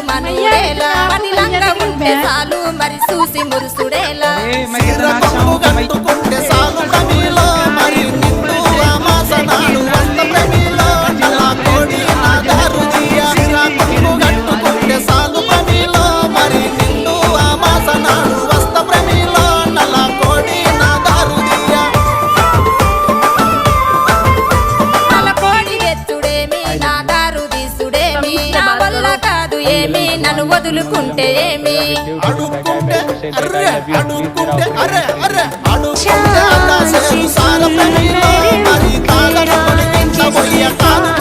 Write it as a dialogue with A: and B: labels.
A: మనుడేలా మనిలంగా ఉంటే చాలు మరి చూసి మురుసుడేలా
B: కట్టుకుంటే చాలు ప్రమిలో మరి నిండు ఆమాసనాలు వస్త ప్రమిలో నలా కోడి నాదారు దియా కట్టుకుంటే చాలు ప్రమిలో మరి నిండు ఆమాసనాలు వస్త ప్రమిలో నలా కోడి నాదారు దియా
A: నల కోడి తెచ్చుడేమి నాదారు తీసుడేమి నా వల్ల కాదు ఏమి నన్ను వదులుకుంటే ఏమి
B: అడుక్కుంటే అర్రే అడుక్కుంటే అర్రే అర్రే అడుక్కుంటే అలా చేరు సాల ప్రమిలో మరి తాగ పోయ కాదు